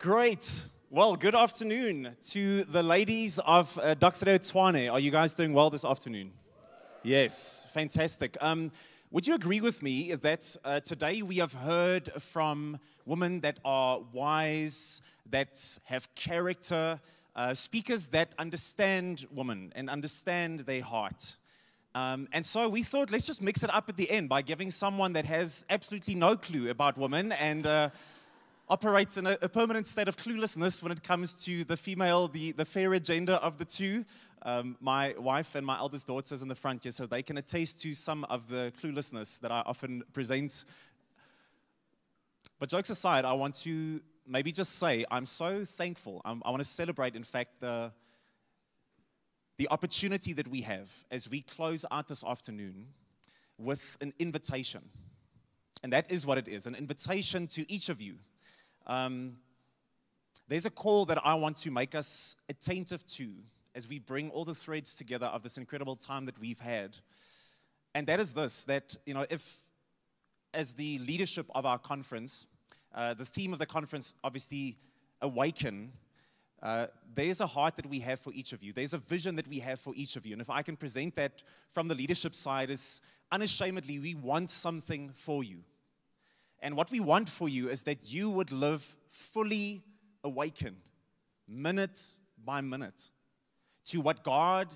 Great. Well, good afternoon to the ladies of Doxedo Tshwane. Are you guys doing well this afternoon? Yes, fantastic. Would you agree with me that today we have heard from women that are wise, that have character, speakers that understand women and understand their heart? And so we thought, let's just mix it up at the end by giving someone that has absolutely no clue about women and operates in a permanent state of cluelessness when it comes to the female, the fairer gender of the two. My wife and my eldest daughters in the front here, so they can attest to some of the cluelessness that I often present. But jokes aside, I want to maybe just say I'm so thankful. I want to celebrate, in fact, the opportunity that we have as we close out this afternoon with an invitation. And that is what it is, an invitation to each of you. There's a call that I want to make us attentive to as we bring all the threads together of this incredible time that we've had. And that is this, that, if as the leadership of our conference, the theme of the conference, obviously, awaken, there's a heart that we have for each of you. There's a vision that we have for each of you. And if I can present that from the leadership side, is unashamedly, we want something for you. And what we want for you is that you would live fully awakened, minute by minute, to what God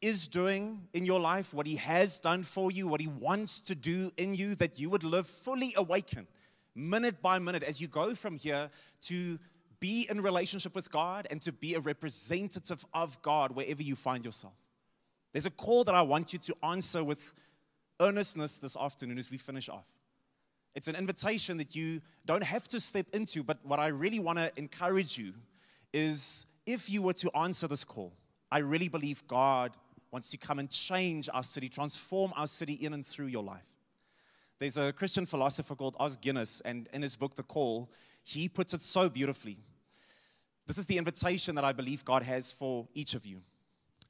is doing in your life, what He has done for you, what He wants to do in you, that you would live fully awakened, minute by minute, as you go from here to be in relationship with God and to be a representative of God wherever you find yourself. There's a call that I want you to answer with earnestness this afternoon as we finish off. It's an invitation that you don't have to step into, but what I really want to encourage you is if you were to answer this call, I really believe God wants to come and change our city, transform our city in and through your life. There's a Christian philosopher called Os Guinness, and in his book, The Call, he puts it so beautifully. This is the invitation that I believe God has for each of you.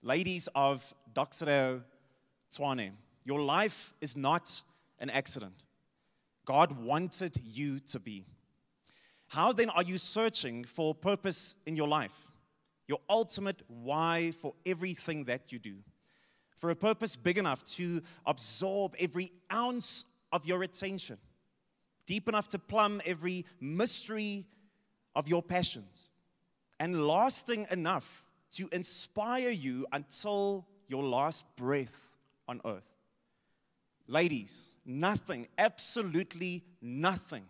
Ladies of Doxedo Tshwane, your life is not an accident. God wanted you to be. How then are you searching for purpose in your life? Your ultimate why for everything that you do. For a purpose big enough to absorb every ounce of your attention. Deep enough to plumb every mystery of your passions. And lasting enough to inspire you until your last breath on earth. Ladies, nothing, absolutely nothing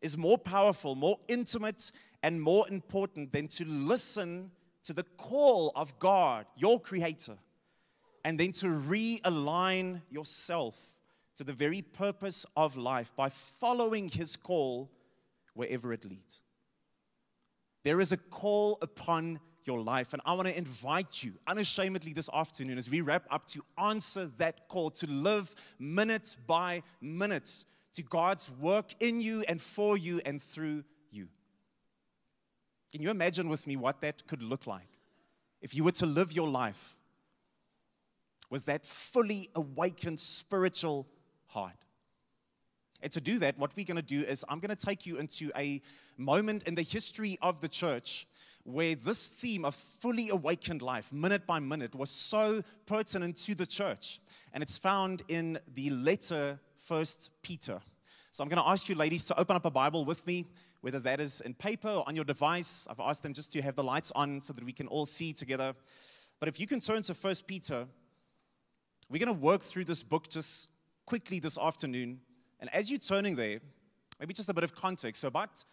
is more powerful, more intimate, and more important than to listen to the call of God, your Creator, and then to realign yourself to the very purpose of life by following His call wherever it leads. There is a call upon your life, and I want to invite you unashamedly this afternoon as we wrap up to answer that call, to live minute by minute to God's work in you and for you and through you. Can you imagine with me what that could look like if you were to live your life with that fully awakened spiritual heart? And to do that, what we're going to do is I'm going to take you into a moment in the history of the church where this theme of fully awakened life, minute by minute, was so pertinent to the church. And it's found in the letter 1 Peter. So I'm going to ask you ladies to open up a Bible with me, whether that is in paper or on your device. I've asked them just to have the lights on so that we can all see together. But if you can turn to 1 Peter, we're going to work through this book just quickly this afternoon. And as you're turning there, maybe just a bit of context. So about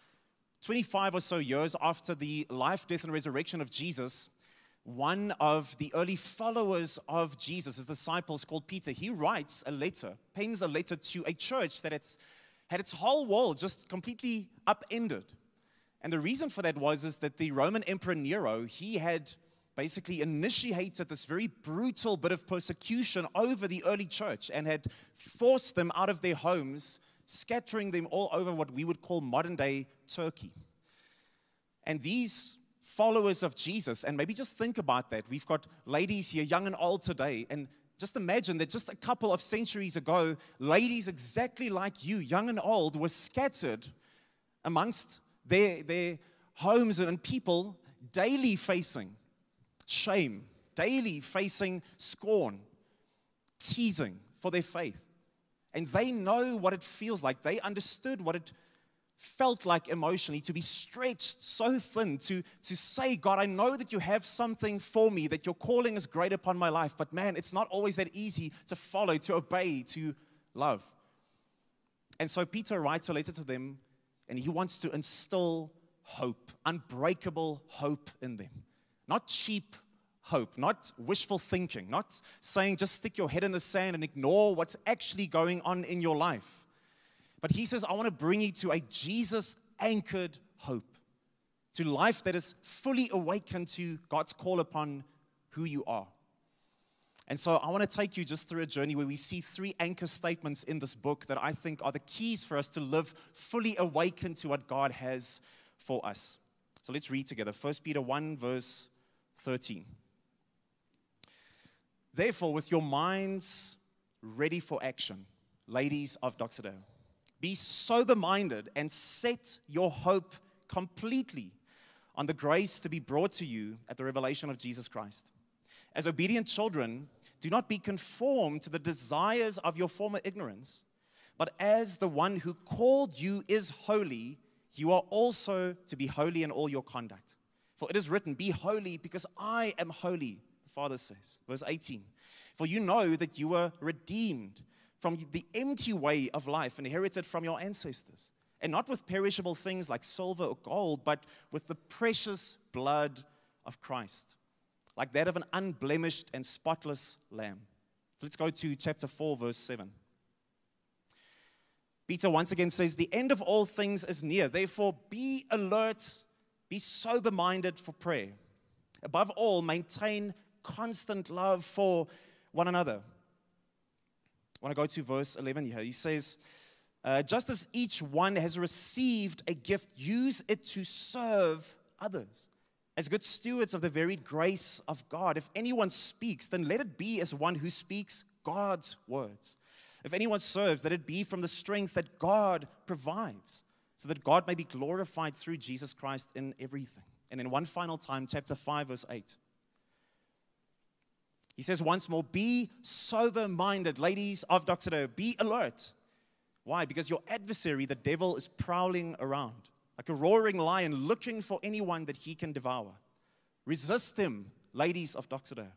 25 or so years after the life, death, and resurrection of Jesus, one of the early followers of Jesus, his disciples called Peter, he writes a letter, pens a letter to a church that had its whole world just completely upended. And the reason for that is that the Roman Emperor Nero, he had basically initiated this very brutal bit of persecution over the early church and had forced them out of their homes, scattering them all over what we would call modern-day Turkey. And these followers of Jesus, and maybe just think about that. We've got ladies here, young and old today, and just imagine that just a couple of centuries ago, ladies exactly like you, young and old, were scattered amongst their homes and people daily facing shame, daily facing scorn, teasing for their faith. And they know what it feels like. They understood what it felt like emotionally to be stretched so thin, to say, God, I know that you have something for me, that your calling is great upon my life, but man, it's not always that easy to follow, to obey, to love. And so Peter writes a letter to them, and he wants to instill hope, unbreakable hope in them. Not cheap hope, not wishful thinking, not saying just stick your head in the sand and ignore what's actually going on in your life. But he says, I want to bring you to a Jesus-anchored hope, to life that is fully awakened to God's call upon who you are. And so I want to take you just through a journey where we see 3 anchor statements in this book that I think are the keys for us to live fully awakened to what God has for us. So let's read together. 1 Peter 1, verse 13. Therefore, with your minds ready for action, ladies of Doxa Deo, be sober-minded and set your hope completely on the grace to be brought to you at the revelation of Jesus Christ. As obedient children, do not be conformed to the desires of your former ignorance, but as the one who called you is holy, you are also to be holy in all your conduct. For it is written, be holy because I am holy, the Father says. Verse 18, for you know that you were redeemed from the empty way of life inherited from your ancestors, and not with perishable things like silver or gold, but with the precious blood of Christ, like that of an unblemished and spotless lamb. So let's go to chapter 4, verse 7. Peter once again says, the end of all things is near. Therefore, be alert, be sober-minded for prayer. Above all, maintain constant love for one another. I want to go to verse 11 here. He says, just as each one has received a gift, use it to serve others as good stewards of the varied grace of God. If anyone speaks, then let it be as one who speaks God's words. If anyone serves, let it be from the strength that God provides, so that God may be glorified through Jesus Christ in everything. And then one final time, chapter 5, verse 8. He says once more, be sober-minded, ladies of Doxa Deo, be alert. Why? Because your adversary, the devil, is prowling around like a roaring lion looking for anyone that he can devour. Resist him, ladies of Doxa Deo,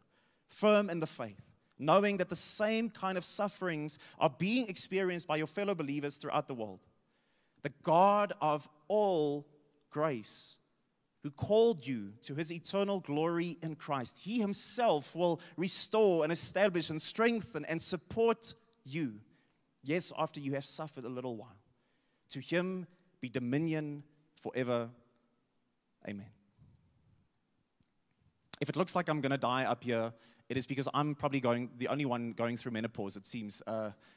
firm in the faith, knowing that the same kind of sufferings are being experienced by your fellow believers throughout the world. The God of all grace, who called you to his eternal glory in Christ, he himself will restore and establish and strengthen and support you. Yes, after you have suffered a little while. To him be dominion forever. Amen. If it looks like I'm going to die up here, it is because I'm probably the only one going through menopause, it seems,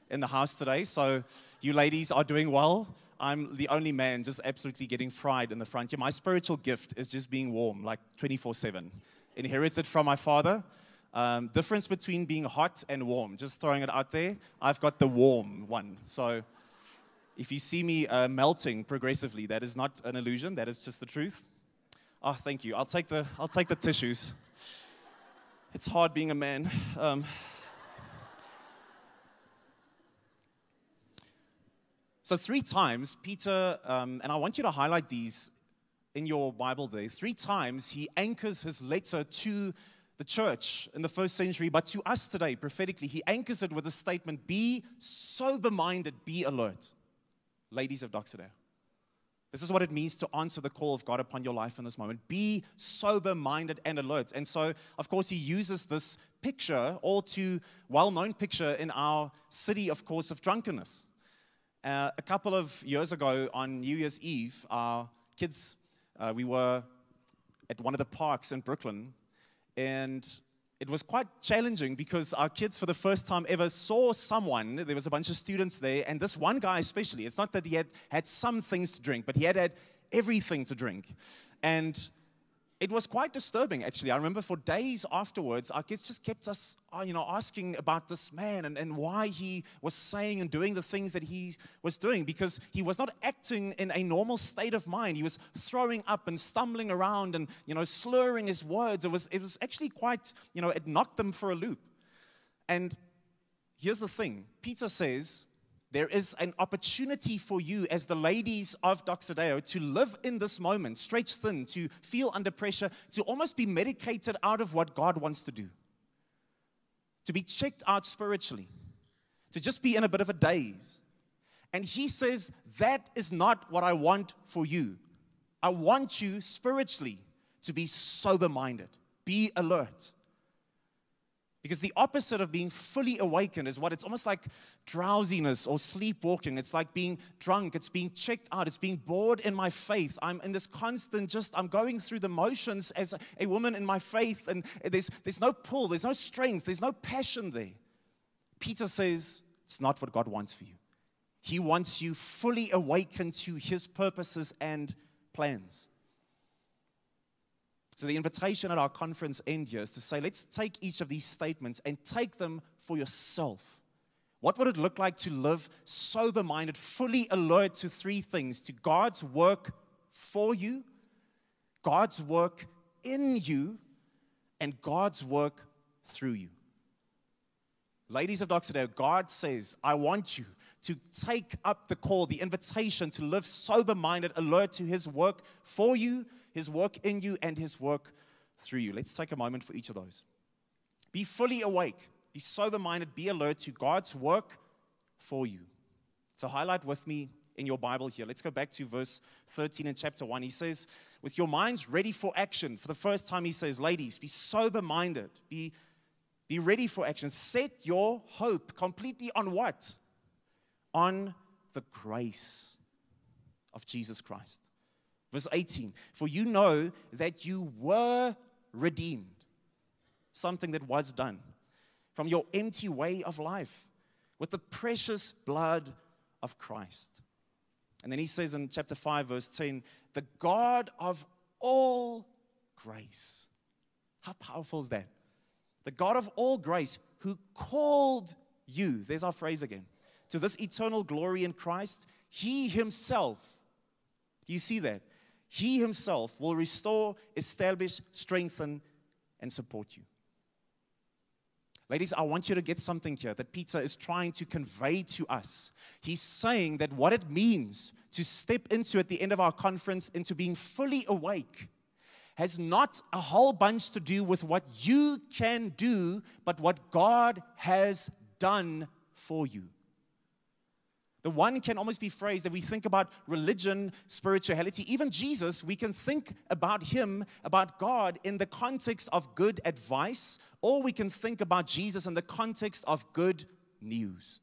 in the house today. So you ladies are doing well. I'm the only man just absolutely getting fried in the front here. My spiritual gift is just being warm, like 24/7. Inherited from my father. Difference between being hot and warm. Just throwing it out there. I've got the warm one. So if you see me melting progressively, that is not an illusion. That is just the truth. Oh, thank you. I'll take the tissues. It's hard being a man. So 3 times, Peter, and I want you to highlight these in your Bible there. 3 times he anchors his letter to the church in the first century, but to us today, prophetically, he anchors it with a statement, be sober-minded, be alert. Ladies of Doxa Deo. This is what it means to answer the call of God upon your life in this moment. Be sober-minded and alert. And so, of course, he uses this picture, all too well-known picture in our city, of course, of drunkenness. A couple of years ago on New Year's Eve, our kids, we were at one of the parks in Brooklyn, and it was quite challenging because our kids, for the first time ever, saw someone. There was a bunch of students there, and this one guy especially, it's not that he had some things to drink, but he had everything to drink. And it was quite disturbing, actually. I remember for days afterwards, our kids just kept us, asking about this man and why he was saying and doing the things that he was doing, because he was not acting in a normal state of mind. He was throwing up and stumbling around and, slurring his words. It was actually quite, it knocked them for a loop. And here's the thing. Peter says, there is an opportunity for you as the ladies of Doxodeo to live in this moment, stretched thin, to feel under pressure, to almost be medicated out of what God wants to do, to be checked out spiritually, to just be in a bit of a daze. And he says, that is not what I want for you. I want you spiritually to be sober-minded, be alert. Because the opposite of being fully awakened is what it's almost like drowsiness or sleepwalking. It's like being drunk. It's being checked out. It's being bored in my faith. I'm in this constant I'm going through the motions as a woman in my faith, and there's no pull, there's no strength, there's no passion there. Peter says it's not what God wants for you. He wants you fully awakened to his purposes and plans. So the invitation at our conference end here is to say, let's take each of these statements and take them for yourself. What would it look like to live sober-minded, fully alert to three things: to God's work for you, God's work in you, and God's work through you? Ladies of Doxodeo, God says, I want you to take up the call, the invitation to live sober-minded, alert to his work for you, his work in you, and his work through you. Let's take a moment for each of those. Be fully awake, be sober-minded, be alert to God's work for you. So highlight with me in your Bible here. Let's go back to verse 13 in chapter 1. He says, with your minds ready for action. For the first time he says, ladies, be sober-minded, be ready for action. Set your hope completely on what? On the grace of Jesus Christ. Verse 18, for you know that you were redeemed, something that was done, from your empty way of life, with the precious blood of Christ. And then he says in chapter 5, verse 10, the God of all grace. How powerful is that? The God of all grace who called you, there's our phrase again, to this eternal glory in Christ, he himself, do you see that? He himself will restore, establish, strengthen, and support you. Ladies, I want you to get something here that Peter is trying to convey to us. He's saying that what it means to step into, at the end of our conference, into being fully awake, has not a whole bunch to do with what you can do, but what God has done for you. The one can almost be phrased that we think about religion, spirituality, even Jesus, we can think about him, about God in the context of good advice, or we can think about Jesus in the context of good news.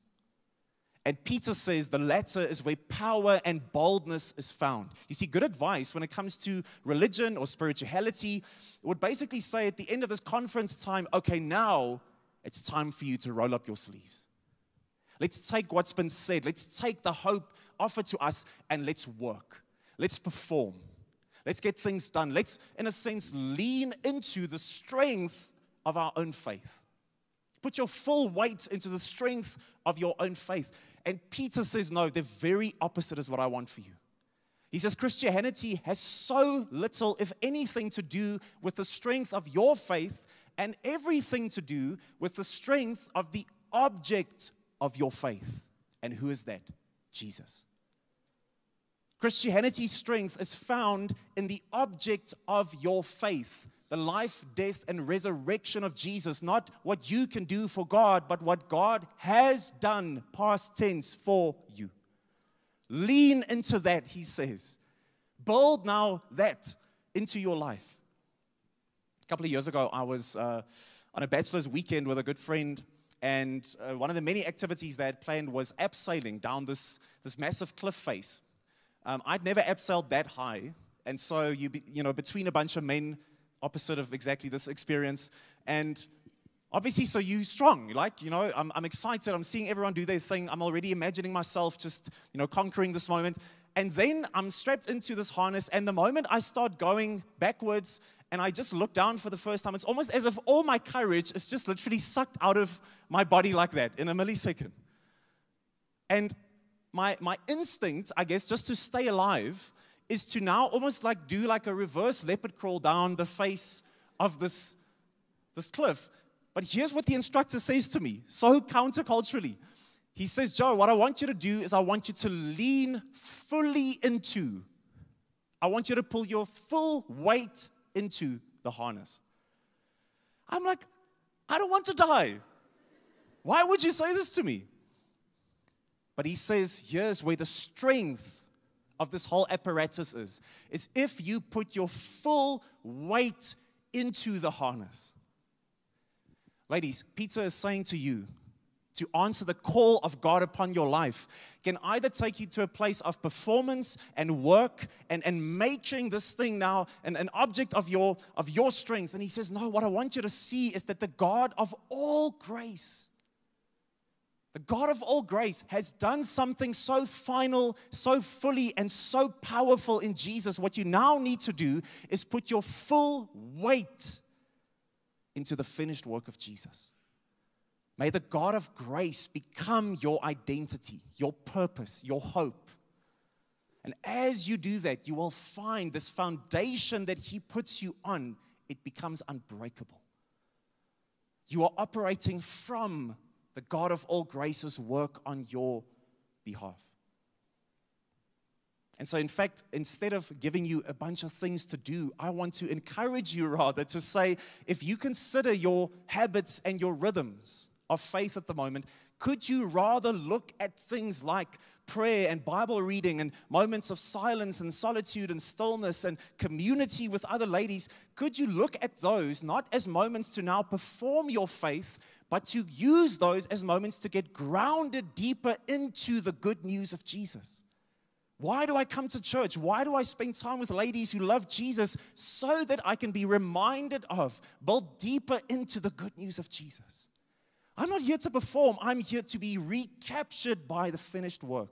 And Peter says the latter is where power and boldness is found. You see, good advice when it comes to religion or spirituality would basically say at the end of this conference time, okay, now it's time for you to roll up your sleeves. Let's take what's been said. Let's take the hope offered to us and let's work. Let's perform. Let's get things done. Let's, in a sense, lean into the strength of our own faith. Put your full weight into the strength of your own faith. And Peter says, no, the very opposite is what I want for you. He says Christianity has so little, if anything, to do with the strength of your faith and everything to do with the strength of the object of your faith. And who is that? Jesus. Christianity's strength is found in the object of your faith, the life, death, and resurrection of Jesus, not what you can do for God, but what God has done, past tense, for you. Lean into that, he says. Build now that into your life. A couple of years ago, I was on a bachelor's weekend with a good friend, and one of the many activities they had planned was abseiling down this massive cliff face. I'd never abseiled that high, and so between a bunch of men, opposite of exactly this experience, and obviously, so you're strong, I'm excited, I'm seeing everyone do their thing, I'm already imagining myself just, conquering this moment, and then I'm strapped into this harness, and the moment I start going backwards, and I just look down for the first time. It's almost as if all my courage is just literally sucked out of my body like that in a millisecond. And my instinct, I guess, just to stay alive, is to now almost like do like a reverse leopard crawl down the face of this cliff. But here's what the instructor says to me, so counterculturally. He says, Joe, what I want you to do is I want you to lean fully into. I want you to pull your full weight into the harness. I'm like, I don't want to die. Why would you say this to me? But he says, here's where the strength of this whole apparatus is if you put your full weight into the harness. Ladies, Peter is saying to you, to answer the call of God upon your life can either take you to a place of performance and work and making this thing now an object of your strength. And he says, no, what I want you to see is that the God of all grace, has done something so final, so fully, and so powerful in Jesus. What you now need to do is put your full weight into the finished work of Jesus. May the God of grace become your identity, your purpose, your hope. And as you do that, you will find this foundation that He puts you on, it becomes unbreakable. You are operating from the God of all grace's work on your behalf. And so, in fact, instead of giving you a bunch of things to do, I want to encourage you rather to say, if you consider your habits and your rhythms of faith at the moment, could you rather look at things like prayer and Bible reading and moments of silence and solitude and stillness and community with other ladies? Could you look at those not as moments to now perform your faith, but to use those as moments to get grounded deeper into the good news of Jesus? Why do I come to church? Why do I spend time with ladies who love Jesus? So that I can be reminded of, build deeper into the good news of Jesus. I'm not here to perform. I'm here to be recaptured by the finished work.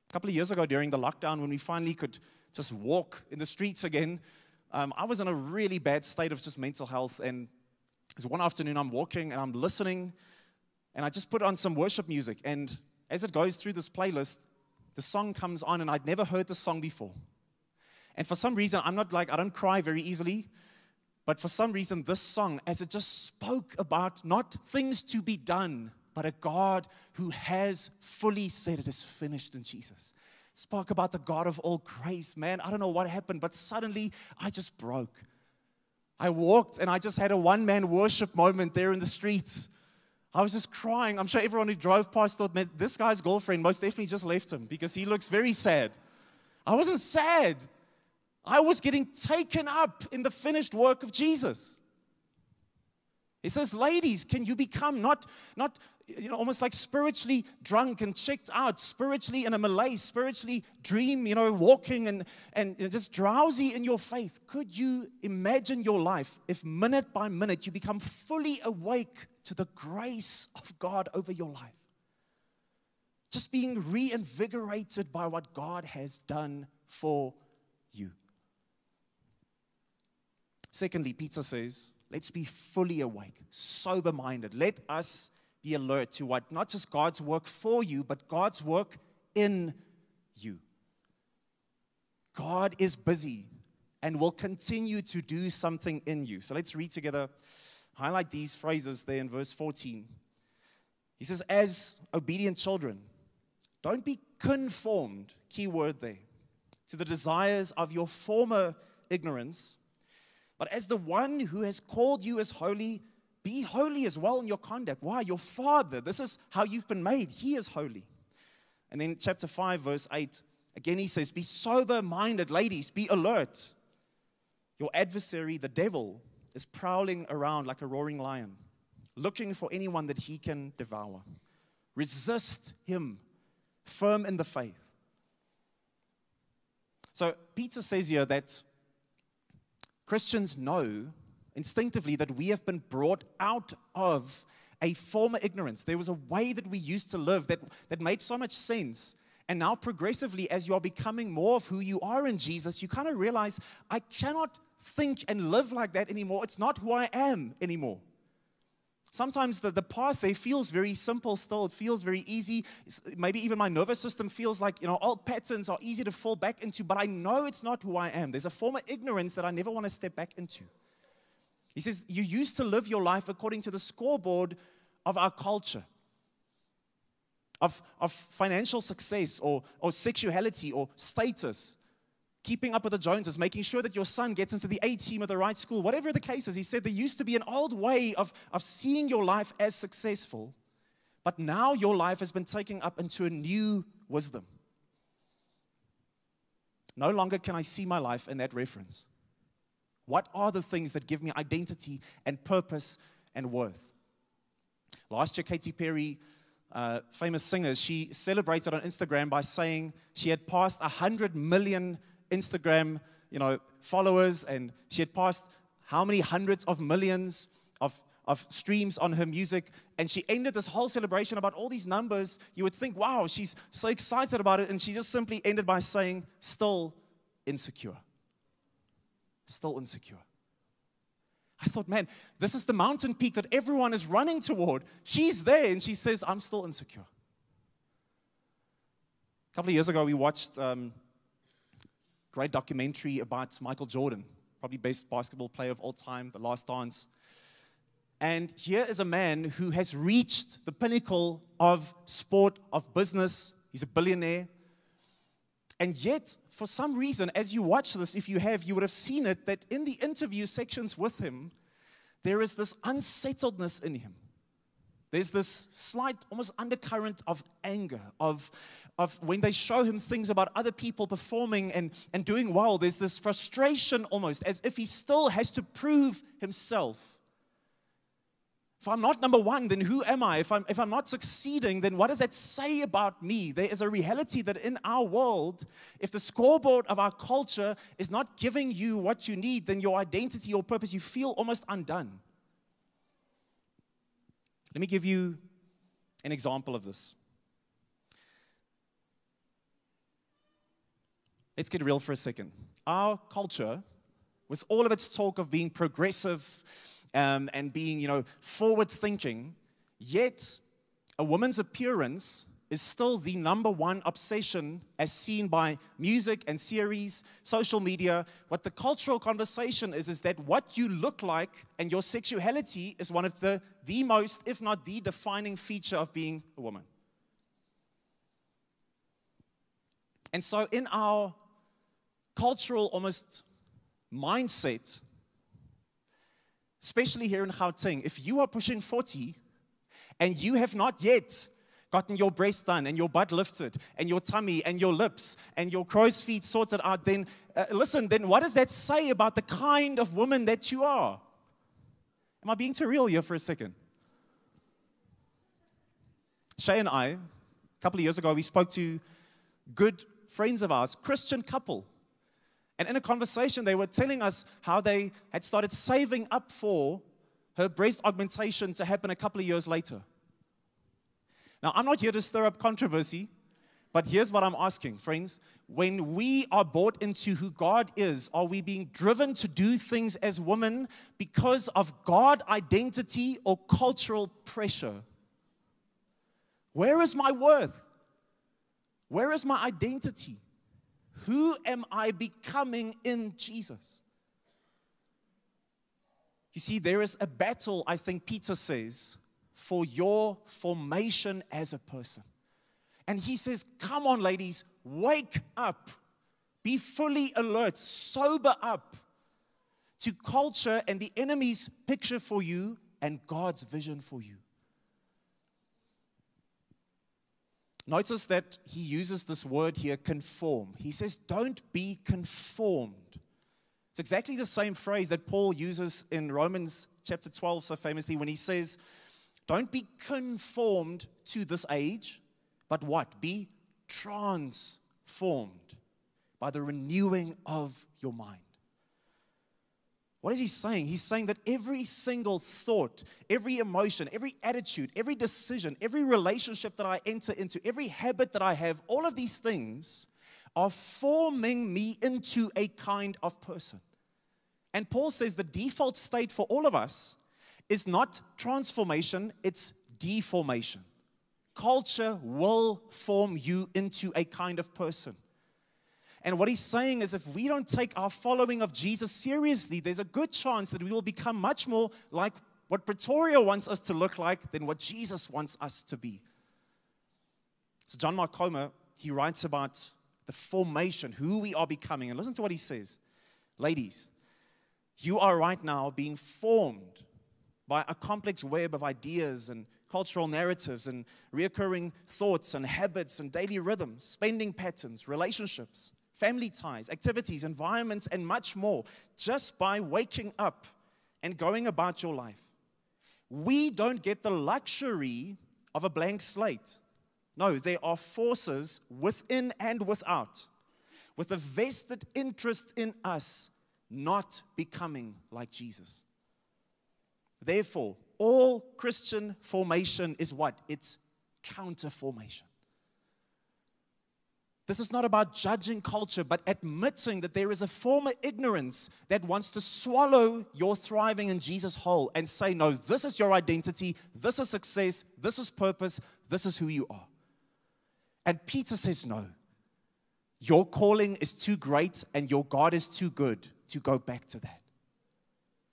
A couple of years ago during the lockdown, when we finally could just walk in the streets again, I was in a really bad state of just mental health. And there's one afternoon I'm walking and I'm listening, and I just put on some worship music. And as it goes through this playlist, the song comes on, and I'd never heard the song before. And for some reason, I don't cry very easily. But for some reason, this song, as it just spoke about not things to be done, but a God who has fully said it is finished in Jesus. Spoke about the God of all grace. Man, I don't know what happened, but suddenly I just broke. I walked and I just had a one-man worship moment there in the streets. I was just crying. I'm sure everyone who drove past thought, man, this guy's girlfriend most definitely just left him because he looks very sad. I wasn't sad. I was getting taken up in the finished work of Jesus. He says, ladies, can you become not almost like spiritually drunk and checked out, spiritually in a malaise, spiritually dream, walking and just drowsy in your faith? Could you imagine your life if minute by minute you become fully awake to the grace of God over your life? Just being reinvigorated by what God has done for you. Secondly, Peter says, let's be fully awake, sober-minded. Let us be alert to what not just God's work for you, but God's work in you. God is busy and will continue to do something in you. So let's read together, highlight these phrases there in verse 14. He says, as obedient children, don't be conformed, key word there, to the desires of your former ignorance, but as the one who has called you as holy, be holy as well in your conduct. Why? Your Father, this is how you've been made. He is holy. And then chapter 5, verse 8, again he says, be sober-minded, ladies, be alert. Your adversary, the devil, is prowling around like a roaring lion, looking for anyone that he can devour. Resist him, firm in the faith. So Peter says here that Christians know instinctively that we have been brought out of a former ignorance. There was a way that we used to live that made so much sense. And now progressively, as you are becoming more of who you are in Jesus, you kind of realize, I cannot think and live like that anymore. It's not who I am anymore. Sometimes the path there feels very simple still. It feels very easy. Maybe even my nervous system feels like, old patterns are easy to fall back into, but I know it's not who I am. There's a form of ignorance that I never want to step back into. He says, you used to live your life according to the scoreboard of our culture, of financial success or sexuality or status, keeping up with the Joneses, making sure that your son gets into the A team of the right school, whatever the case is. He said there used to be an old way of seeing your life as successful, but now your life has been taken up into a new wisdom. No longer can I see my life in that reference. What are the things that give me identity and purpose and worth? Last year, Katy Perry, famous singer, she celebrated on Instagram by saying she had passed 100 million Instagram, followers, and she had passed how many hundreds of millions of streams on her music, and she ended this whole celebration about all these numbers. You would think, wow, she's so excited about it, and she just simply ended by saying, still insecure. Still insecure. I thought, man, this is the mountain peak that everyone is running toward. She's there, and she says, I'm still insecure. A couple of years ago, we watched great documentary about Michael Jordan, probably best basketball player of all time, The Last Dance. And here is a man who has reached the pinnacle of sport, of business. He's a billionaire. And yet, for some reason, as you watch this, if you have, you would have seen it, that in the interview sections with him, there is this unsettledness in him. There's this slight, almost undercurrent of anger, of when they show him things about other people performing and doing well, there's this frustration almost, as if he still has to prove himself. If I'm not number one, then who am I? If I'm not succeeding, then what does that say about me? There is a reality that in our world, if the scoreboard of our culture is not giving you what you need, then your identity, your purpose, you feel almost undone. Let me give you an example of this. Let's get real for a second. Our culture, with all of its talk of being progressive and being, forward-thinking, yet a woman's appearance is still the number one obsession as seen by music and series, social media. What the cultural conversation is that what you look like and your sexuality is one of the most, if not the defining feature of being a woman. And so in our cultural almost mindset, especially here in Gauteng, if you are pushing 40 and you have not yet gotten your breast done and your butt lifted and your tummy and your lips and your crow's feet sorted out, then then what does that say about the kind of woman that you are? Am I being too real here for a second? Shay and I, a couple of years ago, we spoke to good friends of ours, Christian couple. And in a conversation, they were telling us how they had started saving up for her breast augmentation to happen a couple of years later. Now, I'm not here to stir up controversy, but here's what I'm asking, friends. When we are bought into who God is, are we being driven to do things as women because of God identity or cultural pressure? Where is my worth? Where is my identity? Who am I becoming in Jesus? You see, there is a battle, I think Peter says, for your formation as a person. And he says, come on, ladies, wake up. Be fully alert, sober up to culture and the enemy's picture for you and God's vision for you. Notice that he uses this word here, conform. He says, don't be conformed. It's exactly the same phrase that Paul uses in Romans chapter 12 so famously when he says, don't be conformed to this age, but what? Be transformed by the renewing of your mind. What is he saying? He's saying that every single thought, every emotion, every attitude, every decision, every relationship that I enter into, every habit that I have, all of these things are forming me into a kind of person. And Paul says the default state for all of us is not transformation, it's deformation. Culture will form you into a kind of person. And what he's saying is if we don't take our following of Jesus seriously, there's a good chance that we will become much more like what Pretoria wants us to look like than what Jesus wants us to be. So John Mark Comer, he writes about the formation, who we are becoming. And listen to what he says. Ladies, you are right now being formed by a complex web of ideas and cultural narratives and reoccurring thoughts and habits and daily rhythms, spending patterns, relationships, family ties, activities, environments, and much more, just by waking up and going about your life. We don't get the luxury of a blank slate. No, there are forces within and without, with a vested interest in us not becoming like Jesus. Therefore, all Christian formation is what? It's counter formation. This is not about judging culture, but admitting that there is a form of ignorance that wants to swallow your thriving in Jesus whole and say, no, this is your identity, this is success, this is purpose, this is who you are. And Peter says, no, your calling is too great and your God is too good to go back to that.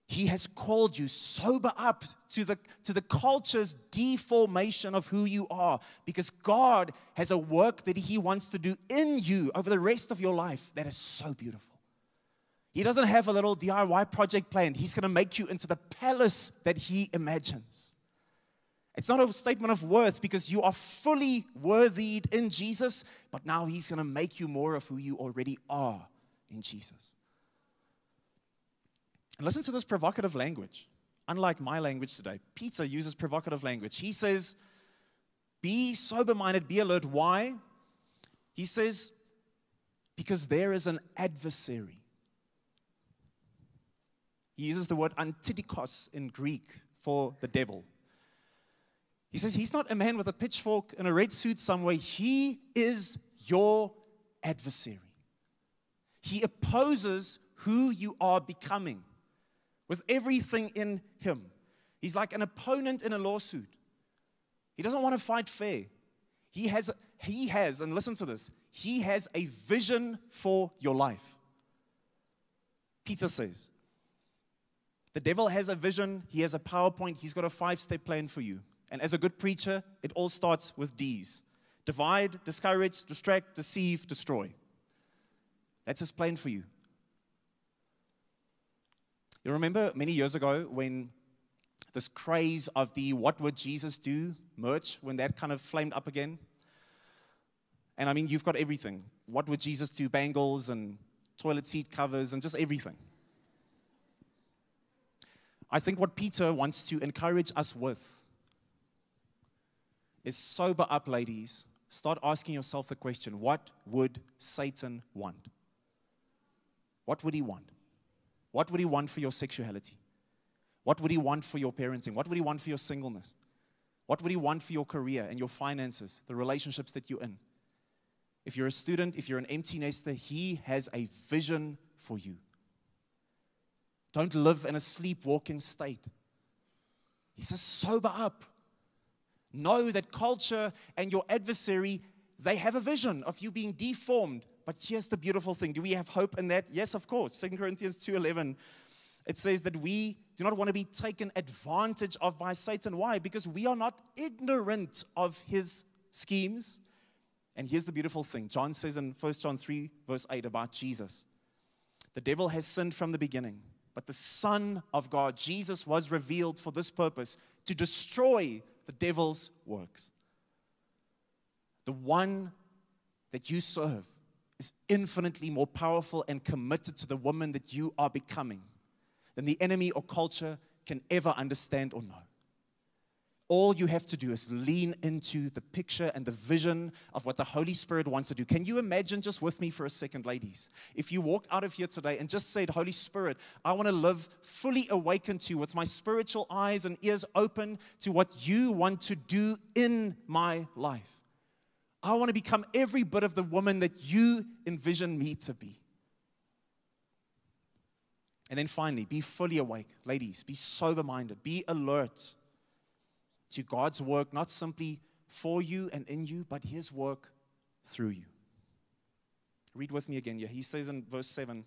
He has called you sober up to the culture's deformation of who you are, because God has a work that He wants to do in you over the rest of your life that is so beautiful. He doesn't have a little DIY project planned. He's going to make you into the palace that He imagines. It's not a statement of worth because you are fully worthied in Jesus, but now He's going to make you more of who you already are in Jesus. And listen to this provocative language. Unlike my language today, Peter uses provocative language. He says, be sober-minded, be alert. Why? He says, because there is an adversary. He uses the word antidikos in Greek for the devil. He says he's not a man with a pitchfork and a red suit somewhere. He is your adversary. He opposes who you are becoming with everything in him. He's like an opponent in a lawsuit. He doesn't want to fight fair. He has, and listen to this, he has a vision for your life. Peter says, the devil has a vision, he has a PowerPoint, he's got a 5-step plan for you. And as a good preacher, it all starts with D's. Divide, discourage, distract, deceive, destroy. That's his plan for you. You remember many years ago when this craze of the What Would Jesus Do merch, when that kind of flamed up again? And I mean, you've got everything. What would Jesus do? Bangles and toilet seat covers and just everything. I think what Peter wants to encourage us with is sober up, ladies. Start asking yourself the question, what would Satan want? What would he want? What would he want for your sexuality? What would he want for your parenting? What would he want for your singleness? What would he want for your career and your finances, the relationships that you're in? If you're a student, if you're an empty nester, he has a vision for you. Don't live in a sleepwalking state. He says, sober up. Know that culture and your adversary, they have a vision of you being deformed. But here's the beautiful thing. Do we have hope in that? Yes, of course. 2 Corinthians 2:11, it says that we do not want to be taken advantage of by Satan. Why? Because we are not ignorant of his schemes. And here's the beautiful thing. John says in 1 John 3, verse 8 about Jesus. The devil has sinned from the beginning, but the Son of God, Jesus, was revealed for this purpose, to destroy the devil's works. The one that you serve is infinitely more powerful and committed to the woman that you are becoming than the enemy or culture can ever understand or know. All you have to do is lean into the picture and the vision of what the Holy Spirit wants to do. Can you imagine, just with me for a second, ladies, if you walked out of here today and just said, Holy Spirit, I want to live fully awakened to you with my spiritual eyes and ears open to what you want to do in my life. I want to become every bit of the woman that you envision me to be. And then finally, be fully awake. Ladies, be sober-minded. Be alert to God's work, not simply for you and in you, but His work through you. Read with me again here. He says in verse 7,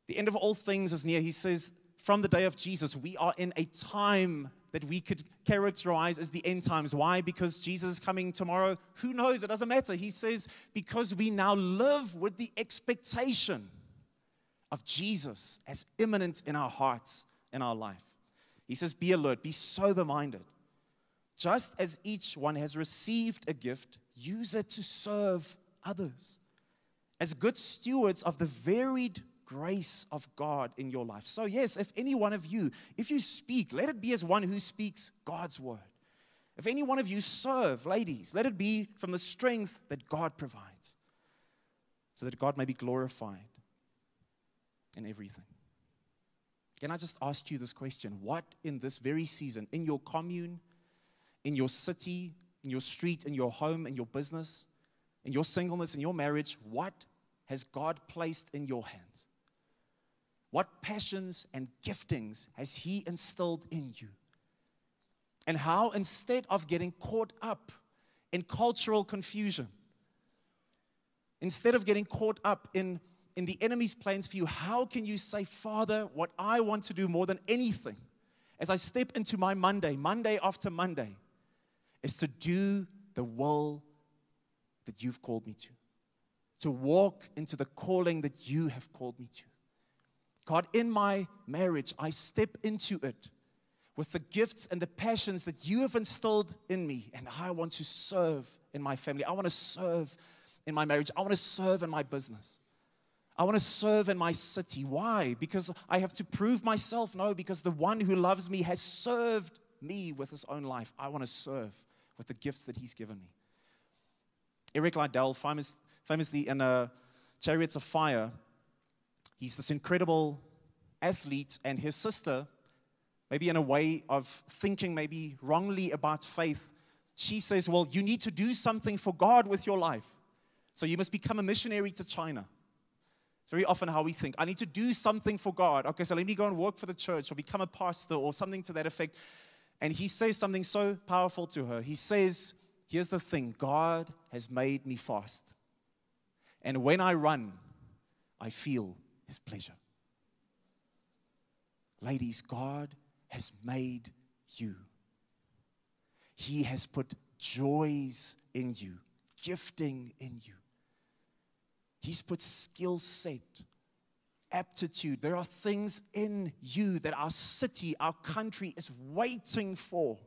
the end of all things is near. He says, from the day of Jesus, we are in a time that we could characterize as the end times. Why? Because Jesus is coming tomorrow. Who knows? It doesn't matter. He says, because we now live with the expectation of Jesus as imminent in our hearts, in our life. He says, be alert, be sober-minded. Just as each one has received a gift, use it to serve others as good stewards of the varied grace of God in your life. So yes, if any one of you, if you speak, let it be as one who speaks God's word. If any one of you serve, ladies, let it be from the strength that God provides, so that God may be glorified in everything. Can I just ask you this question? What in this very season, in your commune, in your city, in your street, in your home, in your business, in your singleness, in your marriage, what has God placed in your hands? What passions and giftings has He instilled in you? And how, instead of getting caught up in cultural confusion, instead of getting caught up in the enemy's plans for you, how can you say, Father, what I want to do more than anything, as I step into my Monday after Monday, is to do the will that you've called me to walk into the calling that you have called me to. God, in my marriage, I step into it with the gifts and the passions that you have instilled in me, and I want to serve in my family. I want to serve in my marriage. I want to serve in my business. I want to serve in my city. Why? Because I have to prove myself? No, because the one who loves me has served me with his own life. I want to serve with the gifts that he's given me. Eric Liddell, famously in Chariots of Fire, he's this incredible athlete, and his sister, maybe in a way of thinking maybe wrongly about faith, she says, well, you need to do something for God with your life. So you must become a missionary to China. It's very often how we think. I need to do something for God. Okay, so let me go and work for the church or become a pastor or something to that effect. And he says something so powerful to her. He says, here's the thing. God has made me fast. And when I run, I feel His pleasure. Ladies, God has made you. He has put joys in you, gifting in you. He's put skill set, aptitude. There are things in you that our city, our country is waiting for.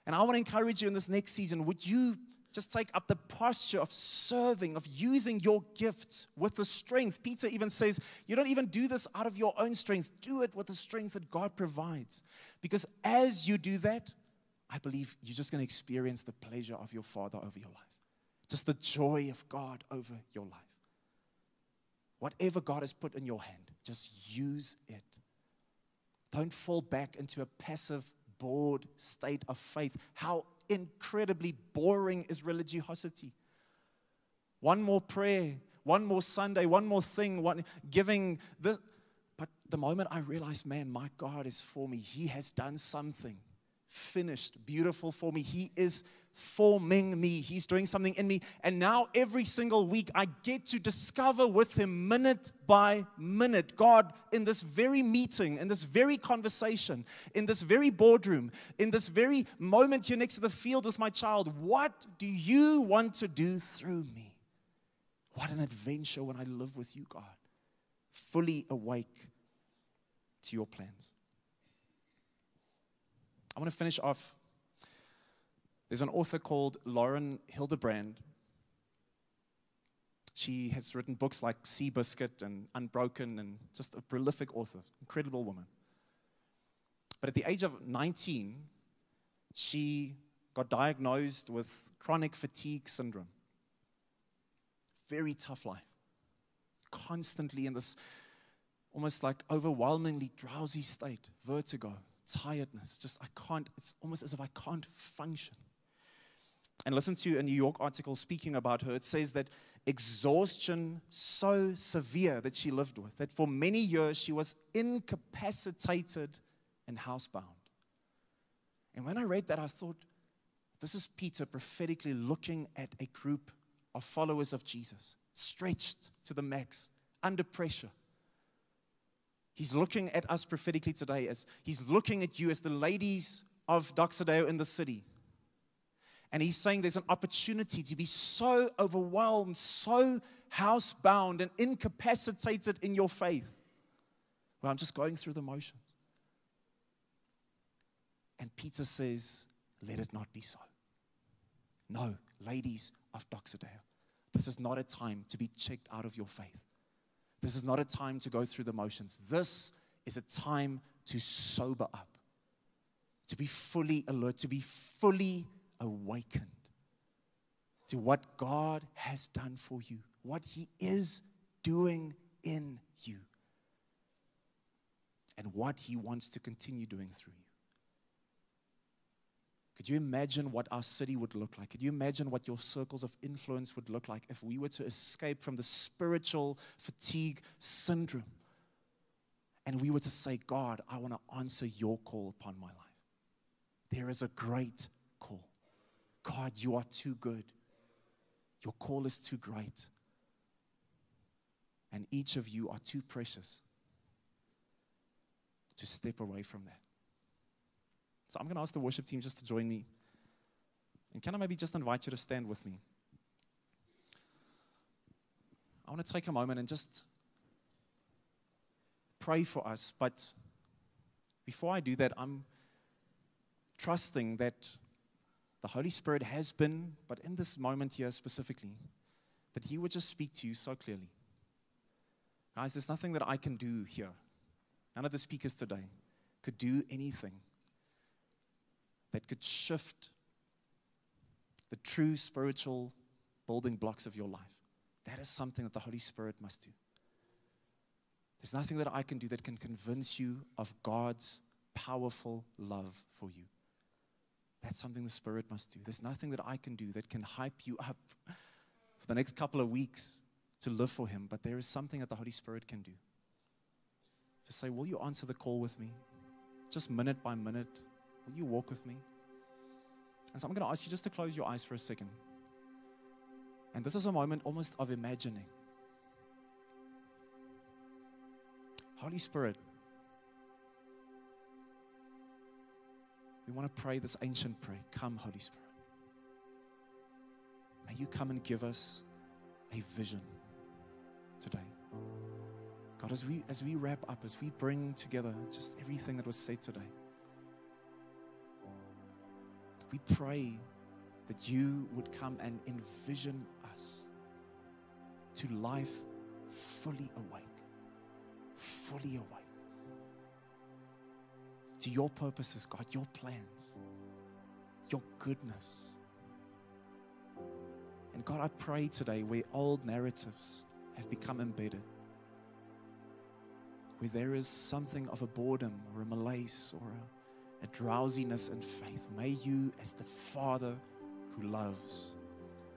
And I want to encourage you in this next season, would you just take up the posture of serving, of using your gifts with the strength. Peter even says, you don't even do this out of your own strength. Do it with the strength that God provides. Because as you do that, I believe you're just going to experience the pleasure of your Father over your life. Just the joy of God over your life. Whatever God has put in your hand, just use it. Don't fall back into a passive, bored state of faith. How incredibly boring is religiosity. One more prayer, one more Sunday, one more thing, one giving this. But the moment I realized, man, my God is for me. He has done something finished, beautiful for me. He is forming me. He's doing something in me. And now every single week I get to discover with Him minute by minute, God, in this very meeting, in this very conversation, in this very boardroom, in this very moment here next to the field with my child, what do you want to do through me? What an adventure when I live with you, God, fully awake to your plans. I want to finish off. There's an author called Lauren Hildebrand. She has written books like Seabiscuit and Unbroken, and just a prolific author, incredible woman. But at the age of 19, she got diagnosed with chronic fatigue syndrome. Very tough life. Constantly in this almost like overwhelmingly drowsy state, vertigo, tiredness, it's almost as if I can't function. And listen to a New York article speaking about her. It says that exhaustion so severe that she lived with, that for many years she was incapacitated and housebound. And when I read that, I thought, this is Peter prophetically looking at a group of followers of Jesus, stretched to the max, under pressure. He's looking at us prophetically today, as he's looking at you as the ladies of Doxodeo in the city. And he's saying there's an opportunity to be so overwhelmed, so housebound and incapacitated in your faith. Well, I'm just going through the motions. And Peter says, let it not be so. No, ladies of Doxodeo, this is not a time to be checked out of your faith. This is not a time to go through the motions. This is a time to sober up, to be fully alert, to be fully awakened to what God has done for you, what He is doing in you, and what He wants to continue doing through you. Could you imagine what our city would look like? Could you imagine what your circles of influence would look like if we were to escape from the spiritual fatigue syndrome and we were to say, God, I want to answer your call upon my life. There is a great call. God, you are too good. Your call is too great. And each of you are too precious to step away from that. So I'm going to ask the worship team just to join me. And can I maybe just invite you to stand with me? I want to take a moment and just pray for us. But before I do that, I'm trusting that the Holy Spirit has been, but in this moment here specifically, that He would just speak to you so clearly. Guys, there's nothing that I can do here. None of the speakers today could do anything that could shift the true spiritual building blocks of your life. That is something that the Holy Spirit must do. There's nothing that I can do that can convince you of God's powerful love for you. That's something the Spirit must do. There's nothing that I can do that can hype you up for the next couple of weeks to live for Him, but there is something that the Holy Spirit can do. To say, will you answer the call with me? Just minute by minute. Will you walk with me? And so I'm going to ask you just to close your eyes for a second. And this is a moment almost of imagining. Holy Spirit, we want to pray this ancient prayer. Come, Holy Spirit. May you come and give us a vision today. God, as we wrap up, as we bring together just everything that was said today, we pray that you would come and envision us to life fully awake, to your purposes, God, your plans, your goodness. And God, I pray today where old narratives have become embedded, where there is something of a boredom or a malaise or a drowsiness in faith, may you, as the Father who loves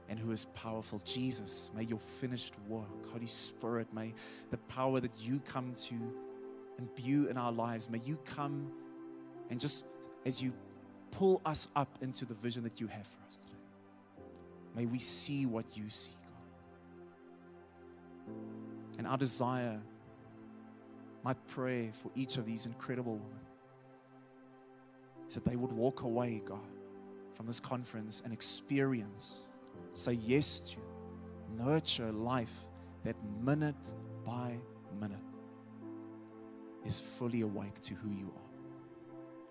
and who is powerful, Jesus, may your finished work, Holy Spirit, may the power that you come to imbue in our lives, may you come and just as you pull us up into the vision that you have for us today, may we see what you see, God. And our desire, my prayer for each of these incredible women, is that they would walk away, God, from this conference and experience, say yes to, nurture life that minute by minute is fully awake to who you are,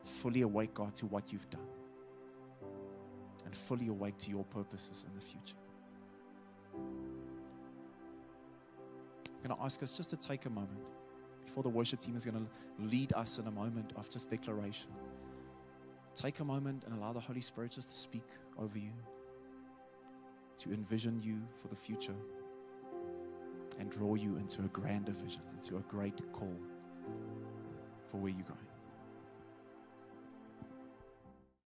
fully awake, God, to what you've done, and fully awake to your purposes in the future. I'm going to ask us just to take a moment before the worship team is going to lead us in a moment of just declaration. Take a moment and allow the Holy Spirit just to speak over you, to envision you for the future and draw you into a grander vision, into a great call for where you're going.